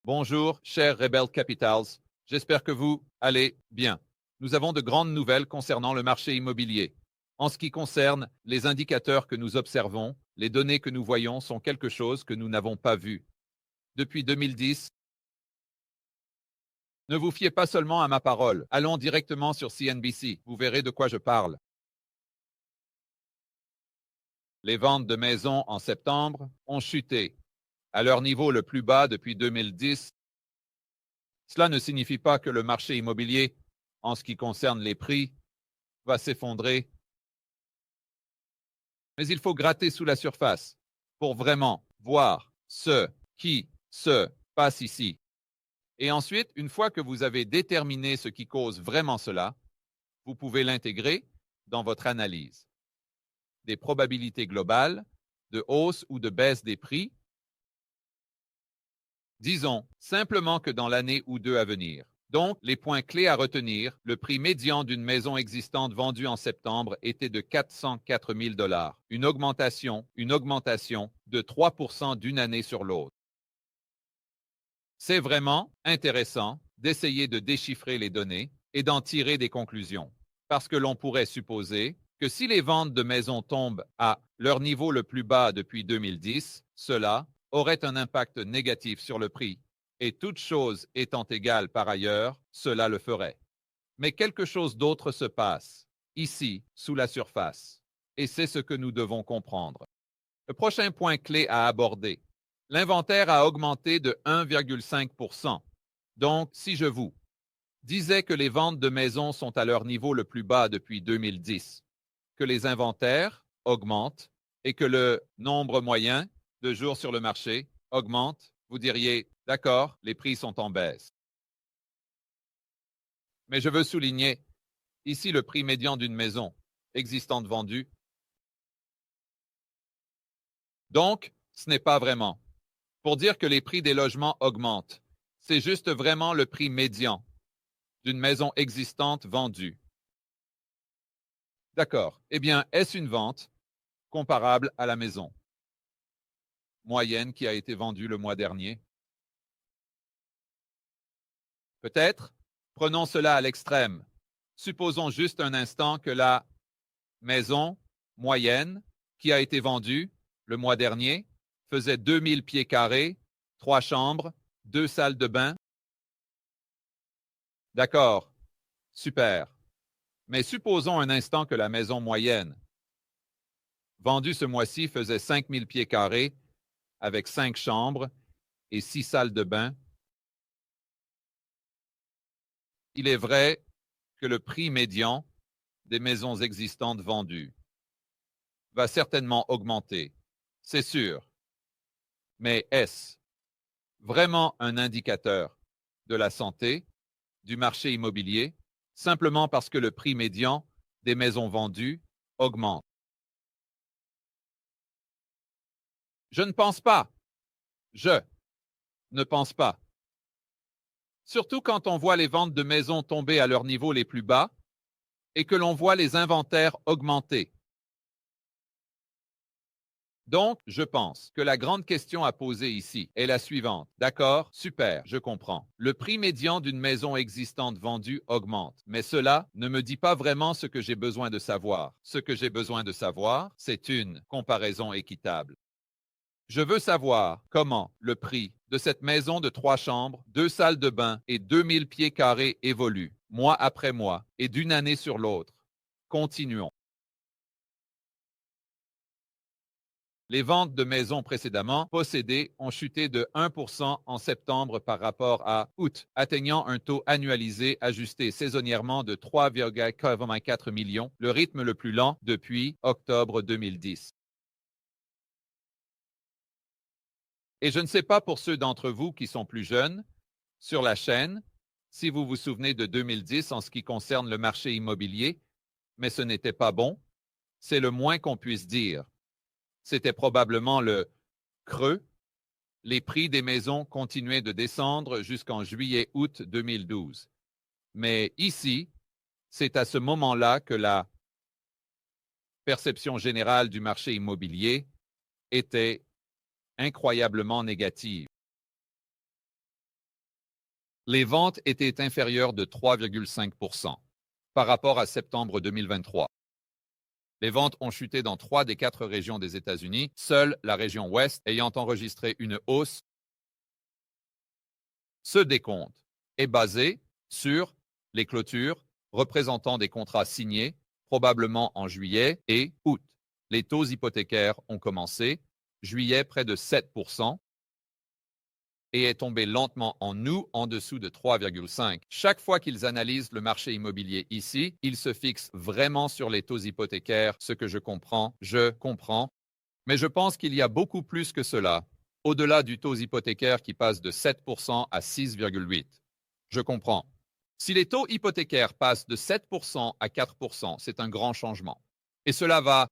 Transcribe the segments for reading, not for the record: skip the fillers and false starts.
Bonjour, chers Rebel Capitals. J'espère que vous allez bien. Nous avons de grandes nouvelles concernant le marché immobilier. En ce qui concerne les indicateurs que nous observons, les données que nous voyons sont quelque chose que nous n'avons pas vu. Depuis 2010, ne vous fiez pas seulement à ma parole. Allons directement sur CNBC. Vous verrez de quoi je parle. Les ventes de maisons en septembre ont chuté à leur niveau le plus bas depuis 2010. Cela ne signifie pas que le marché immobilier, en ce qui concerne les prix, va s'effondrer. Mais il faut gratter sous la surface pour vraiment voir ce qui se passe ici. Et ensuite, une fois que vous avez déterminé ce qui cause vraiment cela, vous pouvez l'intégrer dans votre analyse. Des probabilités globales de hausse ou de baisse des prix. Disons simplement que dans l'année ou deux à venir. Donc, les points clés à retenir, le prix médian d'une maison existante vendue en septembre était de 404 000 $, une augmentation de 3% d'une année sur l'autre. C'est vraiment intéressant d'essayer de déchiffrer les données et d'en tirer des conclusions, parce que l'on pourrait supposer que si les ventes de maisons tombent à leur niveau le plus bas depuis 2010, cela aurait un impact négatif sur le prix. Et toute chose étant égale par ailleurs, cela le ferait. Mais quelque chose d'autre se passe, ici, sous la surface. Et c'est ce que nous devons comprendre. Le prochain point clé à aborder. L'inventaire a augmenté de 1,5%. Donc, si je vous disais que les ventes de maisons sont à leur niveau le plus bas depuis 2010, que les inventaires augmentent et que le nombre moyen de jours sur le marché augmente, vous diriez, d'accord, les prix sont en baisse. Mais je veux souligner ici le prix médian d'une maison existante vendue. Donc, ce n'est pas vraiment pour dire que les prix des logements augmentent. C'est juste vraiment le prix médian d'une maison existante vendue. D'accord. Eh bien, est-ce une vente comparable à la maison moyenne qui a été vendue le mois dernier? Peut-être. Prenons cela à l'extrême. Supposons juste un instant que la maison moyenne qui a été vendue le mois dernier faisait 2000 pieds carrés, 3 chambres, 2 salles de bain. D'accord. Super. Mais supposons un instant que la maison moyenne vendue ce mois-ci faisait 5000 pieds carrés avec 5 chambres et 6 salles de bain. Il est vrai que le prix médian des maisons existantes vendues va certainement augmenter, c'est sûr. Mais est-ce vraiment un indicateur de la santé du marché immobilier simplement parce que le prix médian des maisons vendues augmente? Je ne pense pas. Je ne pense pas. Surtout quand on voit les ventes de maisons tomber à leurs niveaux les plus bas et que l'on voit les inventaires augmenter. Donc, je pense que la grande question à poser ici est la suivante. D'accord, super, je comprends. Le prix médian d'une maison existante vendue augmente, mais cela ne me dit pas vraiment ce que j'ai besoin de savoir. Ce que j'ai besoin de savoir, c'est une comparaison équitable. Je veux savoir comment le prix de cette maison de 3 chambres, 2 salles de bain et 2000 pieds carrés évolue, mois après mois et d'une année sur l'autre. Continuons. Les ventes de maisons précédemment possédées ont chuté de 1% en septembre par rapport à août, atteignant un taux annualisé ajusté saisonnièrement de 3,84 millions, le rythme le plus lent depuis octobre 2010. Et je ne sais pas pour ceux d'entre vous qui sont plus jeunes sur la chaîne, si vous vous souvenez de 2010 en ce qui concerne le marché immobilier, mais ce n'était pas bon. C'est le moins qu'on puisse dire. C'était probablement le creux. Les prix des maisons continuaient de descendre jusqu'en juillet-août 2012. Mais ici, c'est à ce moment-là que la perception générale du marché immobilier était incroyablement négative. Les ventes étaient inférieures de 3,5% par rapport à septembre 2023. Les ventes ont chuté dans 3 des 4 régions des États-Unis, seule la région Ouest ayant enregistré une hausse. Ce décompte est basé sur les clôtures représentant des contrats signés, probablement en juillet et août. Les taux hypothécaires ont commencé, juillet près de 7%, et est tombé lentement en août en dessous de 3,5. Chaque fois qu'ils analysent le marché immobilier ici, ils se fixent vraiment sur les taux hypothécaires, ce que je comprends, mais je pense qu'il y a beaucoup plus que cela, au-delà du taux hypothécaire qui passe de 7% à 6,8%. Je comprends. Si les taux hypothécaires passent de 7% à 4%, c'est un grand changement. Et cela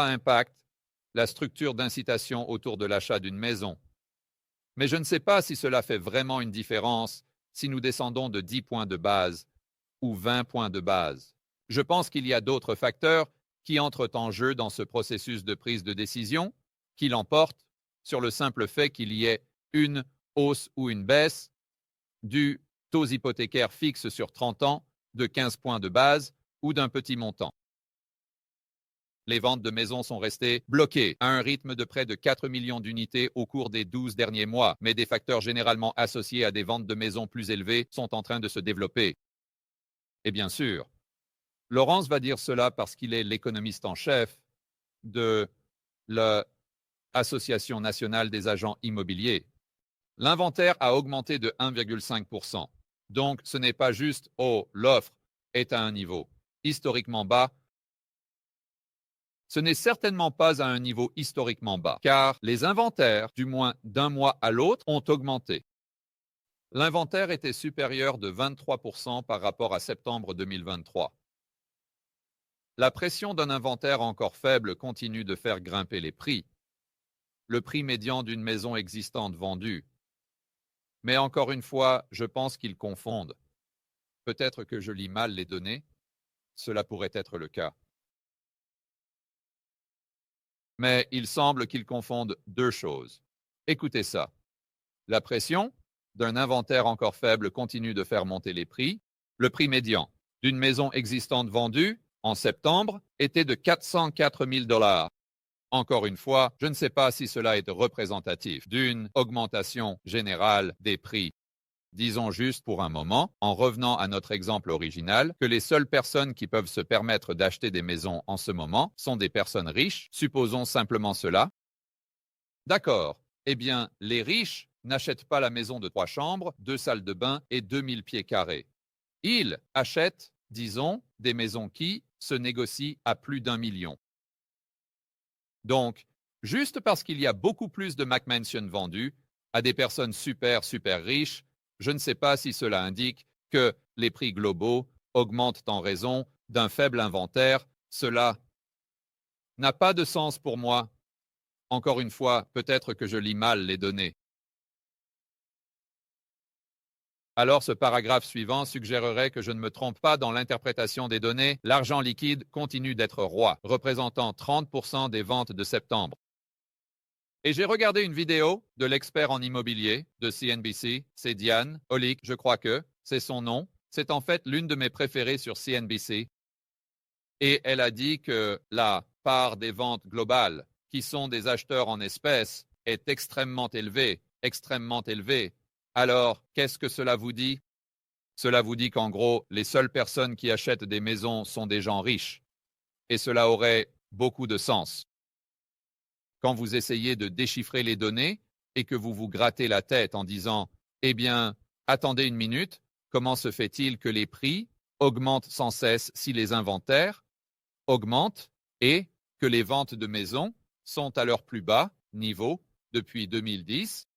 impacte la structure d'incitation autour de l'achat d'une maison. Mais je ne sais pas si cela fait vraiment une différence si nous descendons de 10 points de base ou 20 points de base. Je pense qu'il y a d'autres facteurs qui entrent en jeu dans ce processus de prise de décision, qui l'emportent sur le simple fait qu'il y ait une hausse ou une baisse du taux hypothécaire fixe sur 30 ans de 15 points de base ou d'un petit montant. Les ventes de maisons sont restées bloquées à un rythme de près de 4 millions d'unités au cours des 12 derniers mois, mais des facteurs généralement associés à des ventes de maisons plus élevées sont en train de se développer. Et bien sûr, Laurence va dire cela parce qu'il est l'économiste en chef de l'Association nationale des agents immobiliers. L'inventaire a augmenté de 1,5%. Donc, ce n'est pas juste « oh, l'offre est à un niveau historiquement bas ». Ce n'est certainement pas à un niveau historiquement bas, car les inventaires, du moins d'un mois à l'autre, ont augmenté. L'inventaire était supérieur de 23% par rapport à septembre 2023. La pression d'un inventaire encore faible continue de faire grimper les prix. Le prix médian d'une maison existante vendue. Mais encore une fois, je pense qu'ils confondent. Peut-être que je lis mal les données. Cela pourrait être le cas. Mais il semble qu'ils confondent deux choses. Écoutez ça. La pression d'un inventaire encore faible continue de faire monter les prix. Le prix médian d'une maison existante vendue en septembre était de 404 000 $. Encore une fois, je ne sais pas si cela est représentatif d'une augmentation générale des prix. Disons juste pour un moment, en revenant à notre exemple original, que les seules personnes qui peuvent se permettre d'acheter des maisons en ce moment sont des personnes riches. Supposons simplement cela. D'accord. Eh bien, les riches n'achètent pas la maison de 3 chambres, 2 salles de bain et 2000 pieds carrés. Ils achètent, disons, des maisons qui se négocient à plus d'1 million. Donc, juste parce qu'il y a beaucoup plus de McMansion vendus à des personnes super riches, je ne sais pas si cela indique que les prix globaux augmentent en raison d'un faible inventaire. Cela n'a pas de sens pour moi. Encore une fois, peut-être que je lis mal les données. Alors ce paragraphe suivant suggérerait que je ne me trompe pas dans l'interprétation des données. L'argent liquide continue d'être roi, représentant 30% des ventes de septembre. Et j'ai regardé une vidéo de l'expert en immobilier de CNBC, c'est Diane Olick, je crois que c'est son nom. C'est en fait l'une de mes préférées sur CNBC. Et elle a dit que la part des ventes globales, qui sont des acheteurs en espèces, est extrêmement élevée, Alors, qu'est-ce que cela vous dit? Cela vous dit qu'en gros, les seules personnes qui achètent des maisons sont des gens riches. Et cela aurait beaucoup de sens. Quand vous essayez de déchiffrer les données et que vous vous grattez la tête en disant « Eh bien, attendez une minute, comment se fait-il que les prix augmentent sans cesse si les inventaires augmentent et que les ventes de maisons sont à leur plus bas niveau depuis 2010 ?»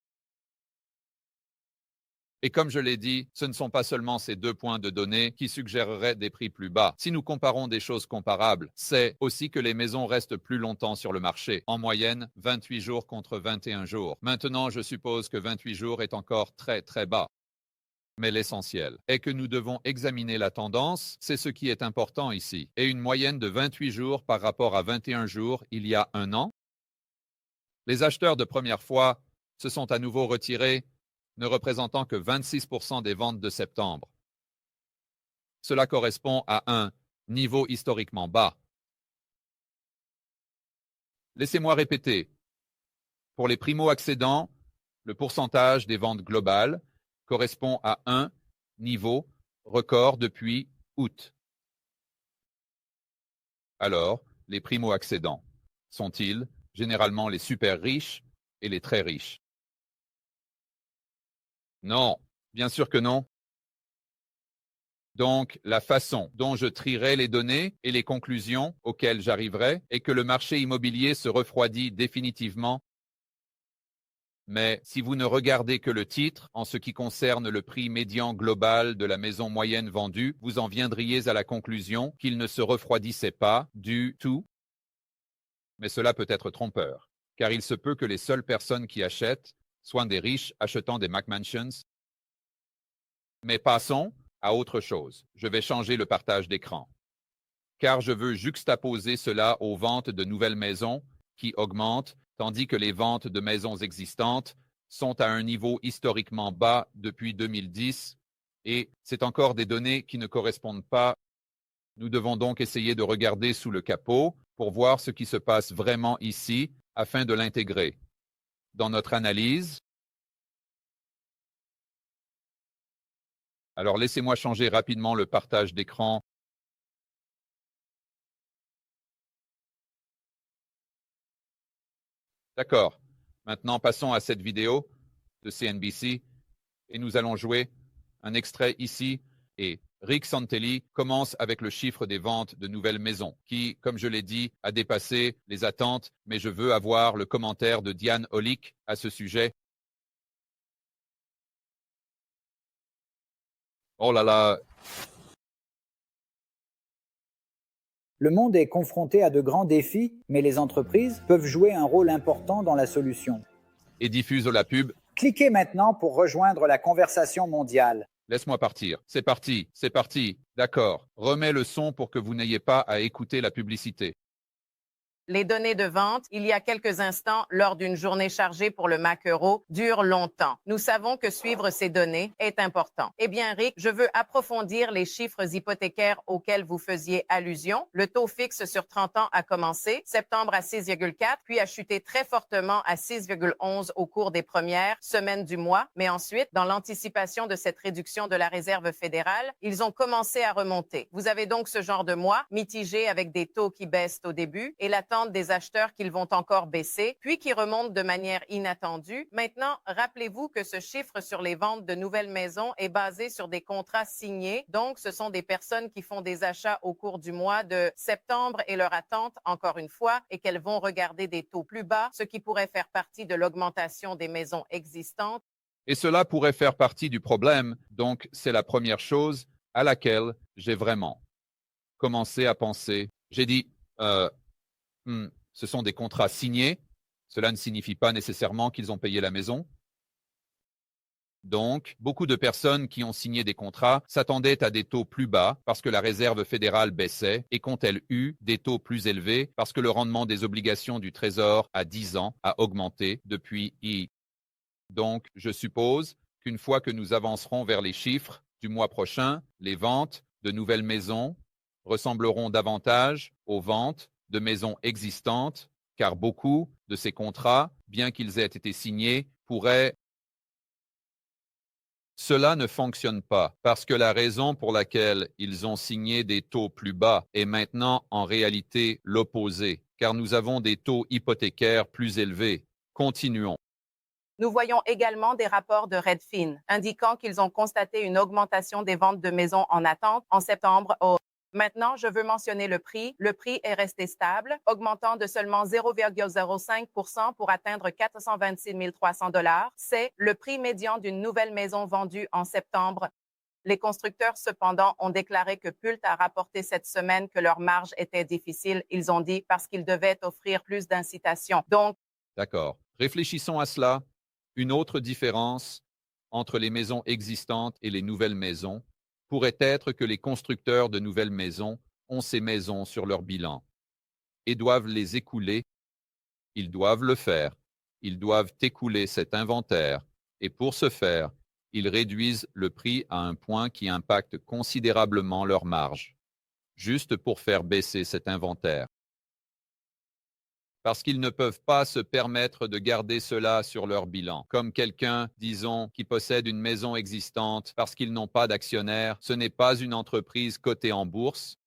Et comme je l'ai dit, ce ne sont pas seulement ces 2 points de données qui suggéreraient des prix plus bas. Si nous comparons des choses comparables, c'est aussi que les maisons restent plus longtemps sur le marché, en moyenne 28 jours contre 21 jours. Maintenant, je suppose que 28 jours est encore très bas. Mais l'essentiel est que nous devons examiner la tendance, c'est ce qui est important ici. Et une moyenne de 28 jours par rapport à 21 jours il y a un an. Les acheteurs de première fois se sont à nouveau retirés ne représentant que 26% des ventes de septembre. Cela correspond à un niveau historiquement bas. Laissez-moi répéter. Pour les primo-accédants, le pourcentage des ventes globales correspond à un niveau record depuis août. Alors, les primo-accédants sont-ils généralement les super riches et les très riches? Non, bien sûr que non. Donc, la façon dont je trierai les données et les conclusions auxquelles j'arriverai est que le marché immobilier se refroidit définitivement. Mais si vous ne regardez que le titre, en ce qui concerne le prix médian global de la maison moyenne vendue, vous en viendriez à la conclusion qu'il ne se refroidissait pas du tout. Mais cela peut être trompeur, car il se peut que les seules personnes qui achètent soient des riches achetant des McMansions. Mais passons à autre chose. Je vais changer le partage d'écran, car je veux juxtaposer cela aux ventes de nouvelles maisons qui augmentent, tandis que les ventes de maisons existantes sont à un niveau historiquement bas depuis 2010, et c'est encore des données qui ne correspondent pas. Nous devons donc essayer de regarder sous le capot pour voir ce qui se passe vraiment ici afin de l'intégrer dans notre analyse. Alors laissez-moi changer rapidement le partage d'écran. D'accord. Maintenant, passons à cette vidéo de CNBC et nous allons jouer un extrait ici. Et Rick Santelli commence avec le chiffre des ventes de nouvelles maisons qui, comme je l'ai dit, a dépassé les attentes, mais je veux avoir le commentaire de Diane Olick à ce sujet. Oh là là. Le monde est confronté à de grands défis, mais les entreprises peuvent jouer un rôle important dans la solution. Et diffuse la pub. Cliquez maintenant pour rejoindre la conversation mondiale. Laisse-moi partir. C'est parti, c'est parti. D'accord. Remets le son pour que vous n'ayez pas à écouter la publicité. Les données de vente, il y a quelques instants, lors d'une journée chargée pour le Mac Euro, durent longtemps. Nous savons que suivre ces données est important. Eh bien, Rick, je veux approfondir les chiffres hypothécaires auxquels vous faisiez allusion. Le taux fixe sur 30 ans a commencé, septembre à 6,4, puis a chuté très fortement à 6,11 au cours des premières semaines du mois. Mais ensuite, dans l'anticipation de cette réduction de la Réserve fédérale, ils ont commencé à remonter. Vous avez donc ce genre de mois mitigé avec des taux qui baissent au début et l'attente des acheteurs qu'ils vont encore baisser, puis qui remontent de manière inattendue. Maintenant, rappelez-vous que ce chiffre sur les ventes de nouvelles maisons est basé sur des contrats signés. Donc, ce sont des personnes qui font des achats au cours du mois de septembre et leur attente, encore une fois, est qu'elles vont regarder des taux plus bas, ce qui pourrait faire partie de l'augmentation des maisons existantes. Et cela pourrait faire partie du problème. Donc, c'est la première chose à laquelle j'ai vraiment commencé à penser. J'ai dit, ce sont des contrats signés. Cela ne signifie pas nécessairement qu'ils ont payé la maison. Donc, beaucoup de personnes qui ont signé des contrats s'attendaient à des taux plus bas parce que la Réserve fédérale baissait et qu'ont-elles eu des taux plus élevés parce que le rendement des obligations du Trésor à 10 ans a augmenté depuis I. Donc, je suppose qu'une fois que nous avancerons vers les chiffres du mois prochain, les ventes de nouvelles maisons ressembleront davantage aux ventes de maisons existantes, car beaucoup de ces contrats, bien qu'ils aient été signés, pourraient... Cela ne fonctionne pas, parce que la raison pour laquelle ils ont signé des taux plus bas est maintenant en réalité l'opposé, car nous avons des taux hypothécaires plus élevés. Continuons. Nous voyons également des rapports de Redfin indiquant qu'ils ont constaté une augmentation des ventes de maisons en attente en septembre au... Maintenant, je veux mentionner le prix. Le prix est resté stable, augmentant de seulement 0,05% pour atteindre 426 300 $. C'est le prix médian d'une nouvelle maison vendue en septembre. Les constructeurs, cependant, ont déclaré que Pult a rapporté cette semaine que leur marge était difficile. Ils ont dit parce qu'ils devaient offrir plus d'incitation. Donc, d'accord. Réfléchissons à cela. Une autre différence entre les maisons existantes et les nouvelles maisons pourrait être que les constructeurs de nouvelles maisons ont ces maisons sur leur bilan et doivent les écouler. Ils doivent le faire. Ils doivent écouler cet inventaire Et pour ce faire, ils réduisent le prix à un point qui impacte considérablement leur marge, juste pour faire baisser cet inventaire. Parce qu'ils ne peuvent pas se permettre de garder cela sur leur bilan. Comme quelqu'un, disons, qui possède une maison existante parce qu'ils n'ont pas d'actionnaires, ce n'est pas une entreprise cotée en bourse,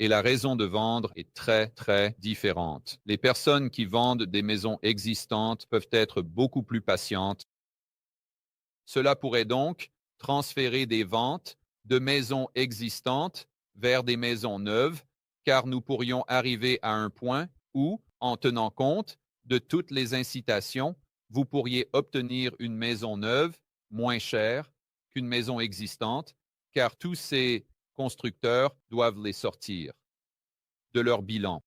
et la raison de vendre est très, très différente. Les personnes qui vendent des maisons existantes peuvent être beaucoup plus patientes. Cela pourrait donc transférer des ventes de maisons existantes vers des maisons neuves, car nous pourrions arriver à un point où, en tenant compte de toutes les incitations, vous pourriez obtenir une maison neuve moins chère qu'une maison existante, car tous ces constructeurs doivent les sortir de leur bilan.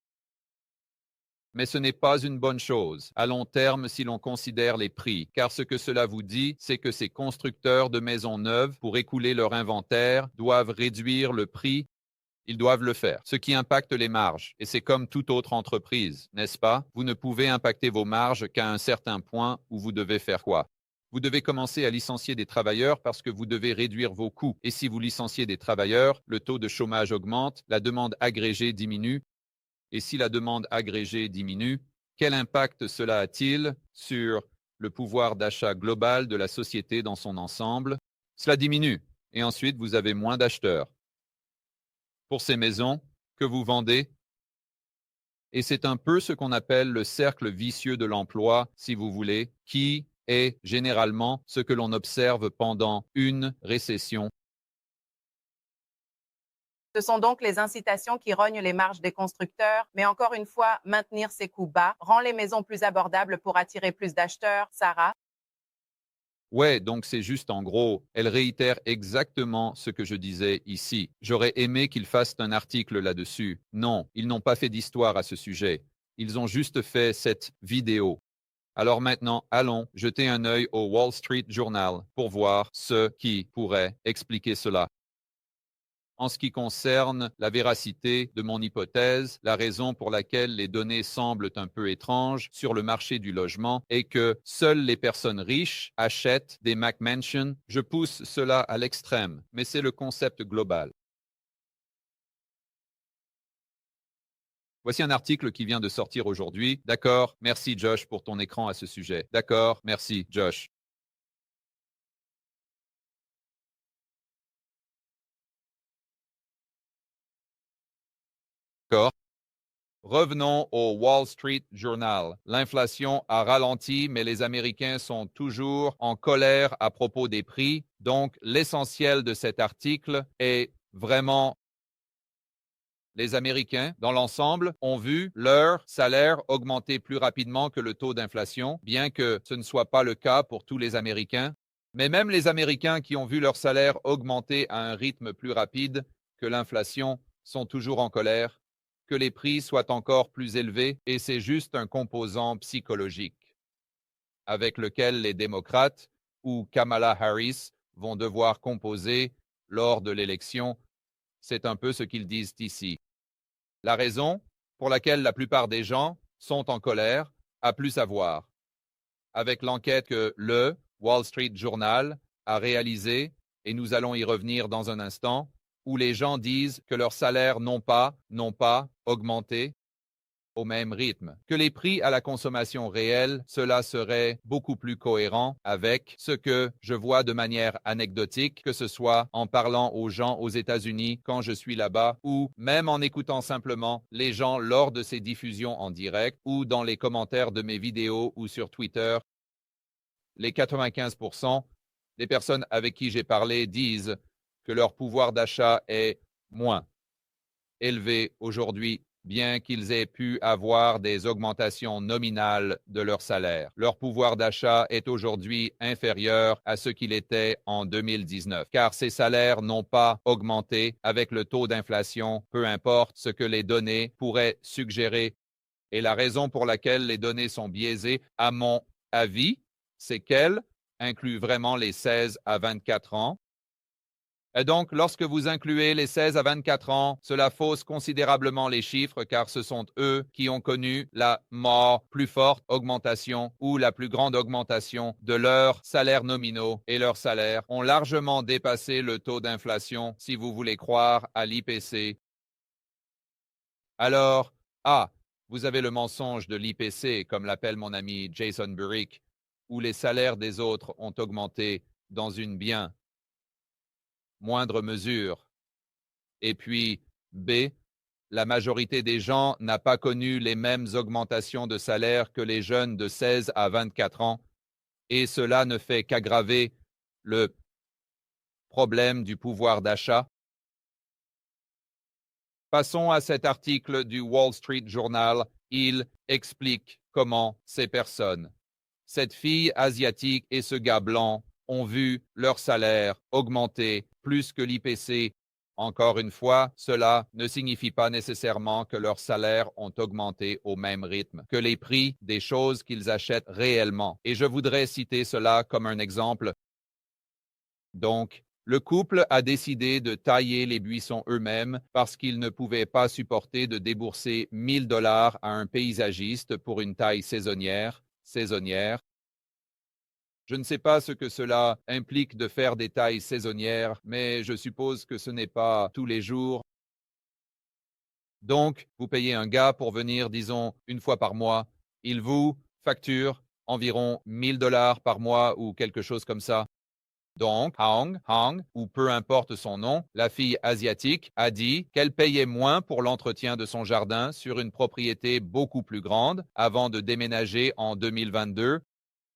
Mais ce n'est pas une bonne chose à long terme si l'on considère les prix, car ce que cela vous dit, c'est que ces constructeurs de maisons neuves, pour écouler leur inventaire, doivent réduire le prix. Ils doivent le faire, ce qui impacte les marges. Et c'est comme toute autre entreprise, n'est-ce pas? Vous ne pouvez impacter vos marges qu'à un certain point où vous devez faire quoi? Vous devez commencer à licencier des travailleurs parce que vous devez réduire vos coûts. Et si vous licenciez des travailleurs, le taux de chômage augmente, la demande agrégée diminue. Et si la demande agrégée diminue, quel impact cela a-t-il sur le pouvoir d'achat global de la société dans son ensemble? Cela diminue. Et ensuite, vous avez moins d'acheteurs pour ces maisons que vous vendez. Et c'est un peu ce qu'on appelle le cercle vicieux de l'emploi, si vous voulez, qui est généralement ce que l'on observe pendant une récession. Ce sont donc les incitations qui rognent les marges des constructeurs, mais encore une fois, maintenir ces coûts bas rend les maisons plus abordables pour attirer plus d'acheteurs. Sarah? Ouais, donc c'est juste en gros, elle réitère exactement ce que je disais ici. J'aurais aimé qu'ils fassent un article là-dessus. Non, ils n'ont pas fait d'histoire à ce sujet. Ils ont juste fait cette vidéo. Alors maintenant, allons jeter un œil au Wall Street Journal pour voir ce qui pourrait expliquer cela. En ce qui concerne la véracité de mon hypothèse, la raison pour laquelle les données semblent un peu étranges sur le marché du logement est que seules les personnes riches achètent des McMansions. Je pousse cela à l'extrême, mais c'est le concept global. Voici un article qui vient de sortir aujourd'hui. D'accord, merci Josh pour ton écran à ce sujet. D'accord, merci Josh. D'accord. Revenons au Wall Street Journal. L'inflation a ralenti, mais les Américains sont toujours en colère à propos des prix. Donc, l'essentiel de cet article est vraiment les Américains, dans l'ensemble, ont vu leur salaire augmenter plus rapidement que le taux d'inflation, bien que ce ne soit pas le cas pour tous les Américains. Mais même les Américains qui ont vu leur salaire augmenter à un rythme plus rapide que l'inflation sont toujours en colère que les prix soient encore plus élevés, et c'est juste un composant psychologique avec lequel les démocrates ou Kamala Harris vont devoir composer lors de l'élection. C'est un peu ce qu'ils disent ici. La raison pour laquelle la plupart des gens sont en colère a plus à voir avec l'enquête que le Wall Street Journal a réalisée, et nous allons y revenir dans un instant, où les gens disent que leurs salaires n'ont pas augmenté au même rythme, que les prix à la consommation réelle, cela serait beaucoup plus cohérent avec ce que je vois de manière anecdotique, que ce soit en parlant aux gens aux États-Unis quand je suis là-bas, ou même en écoutant simplement les gens lors de ces diffusions en direct, ou dans les commentaires de mes vidéos ou sur Twitter. Les 95% des personnes avec qui j'ai parlé disent que leur pouvoir d'achat est moins élevé aujourd'hui, bien qu'ils aient pu avoir des augmentations nominales de leur salaire. Leur pouvoir d'achat est aujourd'hui inférieur à ce qu'il était en 2019, car ces salaires n'ont pas augmenté avec le taux d'inflation, peu importe ce que les données pourraient suggérer. Et la raison pour laquelle les données sont biaisées, à mon avis, c'est qu'elles incluent vraiment les 16 à 24 ans. Et donc, lorsque vous incluez les 16 à 24 ans, cela fausse considérablement les chiffres car ce sont eux qui ont connu la plus forte augmentation ou la plus grande augmentation de leurs salaires nominaux et leurs salaires ont largement dépassé le taux d'inflation si vous voulez croire à l'IPC. Alors, vous avez le mensonge de l'IPC, comme l'appelle mon ami Jason Burick, où les salaires des autres ont augmenté dans une bien moindre mesure. Et puis, B, la majorité des gens n'a pas connu les mêmes augmentations de salaire que les jeunes de 16 à 24 ans, et cela ne fait qu'aggraver le problème du pouvoir d'achat. Passons à cet article du Wall Street Journal. Il explique comment ces personnes, cette fille asiatique et ce gars blanc, ont vu leur salaire augmenter plus que l'IPC. Encore une fois, cela ne signifie pas nécessairement que leurs salaires ont augmenté au même rythme que les prix des choses qu'ils achètent réellement. Et je voudrais citer cela comme un exemple. Donc, le couple a décidé de tailler les buissons eux-mêmes parce qu'ils ne pouvaient pas supporter de débourser 1 000 $ à un paysagiste pour une taille saisonnière. Je ne sais pas ce que cela implique de faire des tailles saisonnières, mais je suppose que ce n'est pas tous les jours. Donc, vous payez un gars pour venir, disons, une fois par mois. Il vous facture environ 1 000 $ par mois ou quelque chose comme ça. Donc, Hang, ou peu importe son nom, la fille asiatique a dit qu'elle payait moins pour l'entretien de son jardin sur une propriété beaucoup plus grande avant de déménager en 2022.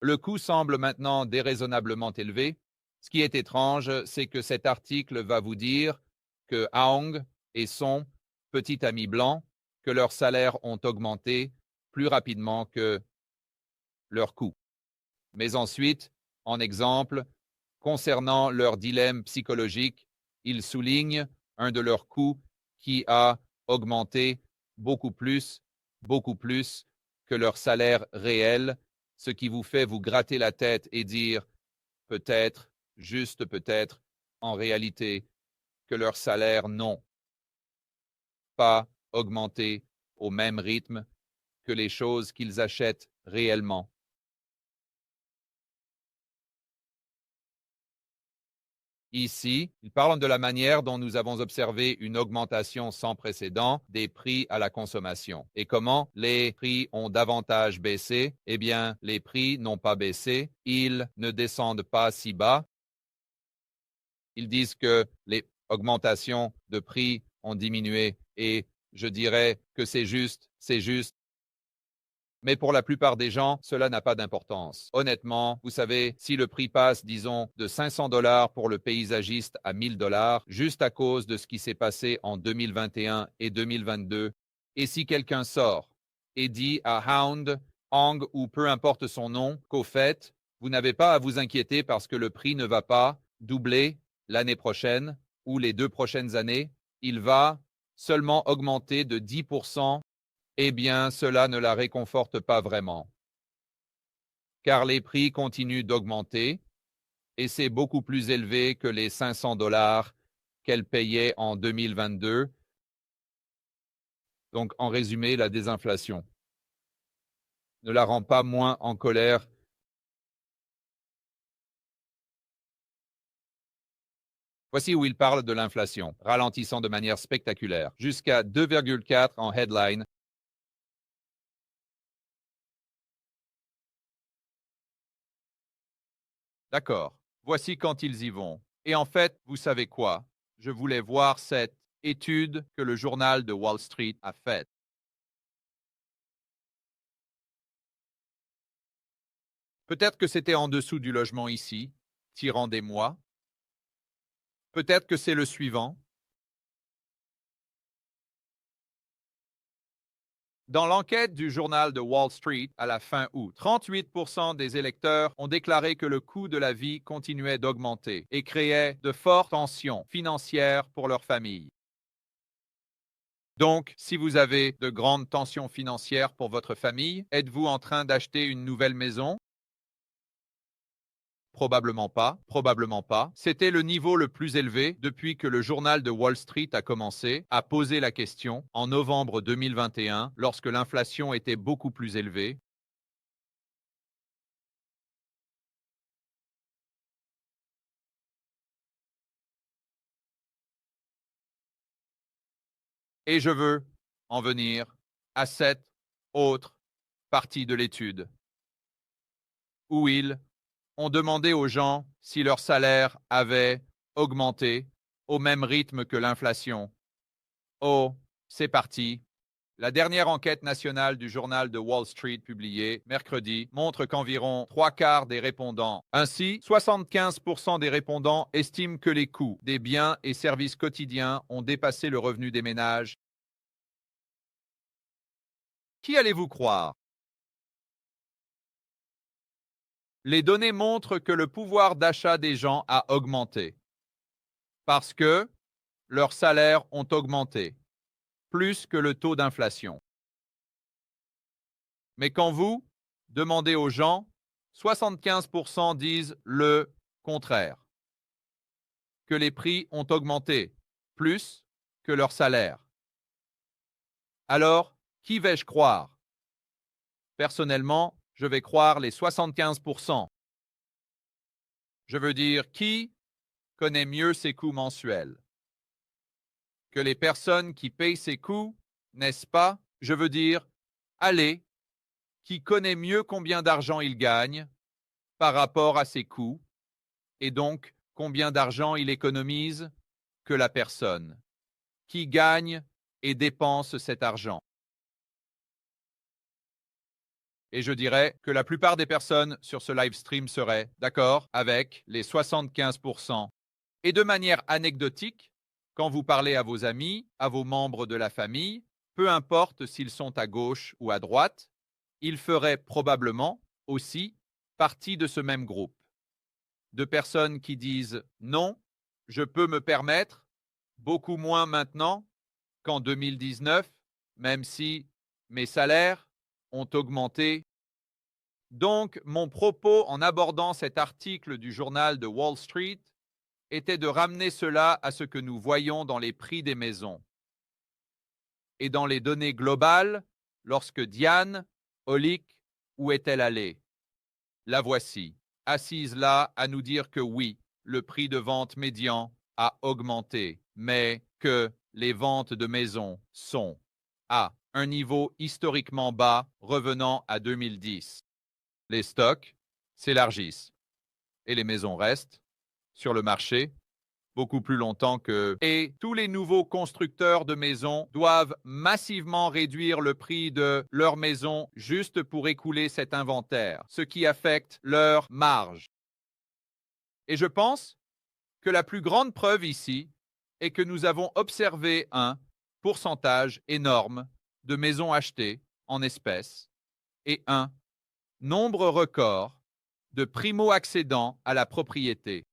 Le coût semble maintenant déraisonnablement élevé. Ce qui est étrange, c'est que cet article va vous dire que Hang et son petit ami blanc, que leurs salaires ont augmenté plus rapidement que leurs coûts. Mais ensuite, en exemple, concernant leur dilemme psychologique, ils soulignent un de leurs coûts qui a augmenté beaucoup plus que leur salaire réel, ce qui vous fait vous gratter la tête et dire peut-être, juste peut-être, en réalité, que leur salaire n'ont pas augmenté au même rythme que les choses qu'ils achètent réellement. Ici, il parle de la manière dont nous avons observé une augmentation sans précédent des prix à la consommation. Et comment les prix ont davantage baissé? Eh bien, les prix n'ont pas baissé, ils ne descendent pas si bas. Ils disent que les augmentations de prix ont diminué et je dirais que c'est juste. Mais pour la plupart des gens, cela n'a pas d'importance. Honnêtement, vous savez, si le prix passe, disons, de 500 $ pour le paysagiste à 1 000 $, juste à cause de ce qui s'est passé en 2021 et 2022, et si quelqu'un sort et dit à Hang ou peu importe son nom, qu'au fait, vous n'avez pas à vous inquiéter parce que le prix ne va pas doubler l'année prochaine ou les 2 prochaines années, il va seulement augmenter de 10%. Eh bien, cela ne la réconforte pas vraiment, car les prix continuent d'augmenter et c'est beaucoup plus élevé que les 500 $ qu'elle payait en 2022. Donc, en résumé, la désinflation ne la rend pas moins en colère. Voici où il parle de l'inflation, ralentissant de manière spectaculaire, jusqu'à 2,4 en headline. D'accord, voici quand ils y vont. Et en fait, vous savez quoi? Je voulais voir cette étude que le journal de Wall Street a faite. Peut-être que c'était en dessous du logement ici, tirant des mois. Peut-être que c'est le suivant. Dans l'enquête du journal de Wall Street à la fin août, 38% des électeurs ont déclaré que le coût de la vie continuait d'augmenter et créait de fortes tensions financières pour leur famille. Donc, si vous avez de grandes tensions financières pour votre famille, êtes-vous en train d'acheter une nouvelle maison? Probablement pas. C'était le niveau le plus élevé depuis que le journal de Wall Street a commencé à poser la question en novembre 2021, lorsque l'inflation était beaucoup plus élevée. Et je veux en venir à cette autre partie de l'étude, où ils ont demandé aux gens si leur salaire avait augmenté au même rythme que l'inflation. Oh, c'est parti. La dernière enquête nationale du journal de Wall Street publiée mercredi montre qu'environ 3/4 des répondants, ainsi 75% des répondants estiment que les coûts des biens et services quotidiens ont dépassé le revenu des ménages. Qui allez-vous croire? Les données montrent que le pouvoir d'achat des gens a augmenté parce que leurs salaires ont augmenté plus que le taux d'inflation. Mais quand vous demandez aux gens, 75% disent le contraire, que les prix ont augmenté plus que leur salaire. Alors, qui vais-je croire? Personnellement, je vais croire les 75%. Je veux dire, qui connaît mieux ses coûts mensuels que les personnes qui payent ses coûts, n'est-ce pas? Je veux dire, allez, qui connaît mieux combien d'argent il gagne par rapport à ses coûts, et donc combien d'argent il économise que la personne qui gagne et dépense cet argent. Et je dirais que la plupart des personnes sur ce live stream seraient d'accord avec les 75%. Et de manière anecdotique, quand vous parlez à vos amis, à vos membres de la famille, peu importe s'ils sont à gauche ou à droite, ils feraient probablement aussi partie de ce même groupe. De personnes qui disent non, je peux me permettre, beaucoup moins maintenant qu'en 2019, même si mes salaires ont augmenté. Donc, mon propos en abordant cet article du journal de Wall Street était de ramener cela à ce que nous voyons dans les prix des maisons. Et dans les données globales, lorsque Diane, Olic, où est-elle allée? La voici, assise là à nous dire que oui, le prix de vente médian a augmenté, mais que les ventes de maisons sont à un niveau historiquement bas revenant à 2010. Les stocks s'élargissent et les maisons restent sur le marché beaucoup plus longtemps que... Et tous les nouveaux constructeurs de maisons doivent massivement réduire le prix de leur maison juste pour écouler cet inventaire, ce qui affecte leur marge. Et je pense que la plus grande preuve ici est que nous avons observé un pourcentage énorme de maisons achetées en espèces et un nombre record de primo-accédants à la propriété.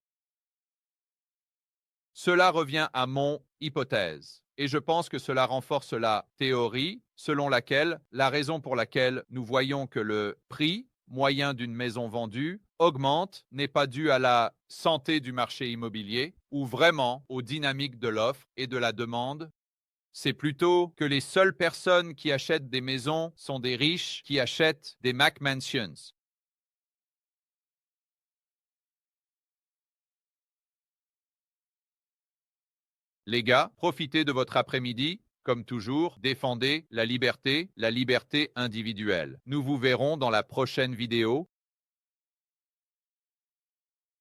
Cela revient à mon hypothèse, et je pense que cela renforce la théorie selon laquelle la raison pour laquelle nous voyons que le prix moyen d'une maison vendue augmente n'est pas due à la santé du marché immobilier ou vraiment aux dynamiques de l'offre et de la demande. C'est plutôt que les seules personnes qui achètent des maisons sont des riches qui achètent des McMansions. Les gars, profitez de votre après-midi. Comme toujours, défendez la liberté individuelle. Nous vous verrons dans la prochaine vidéo.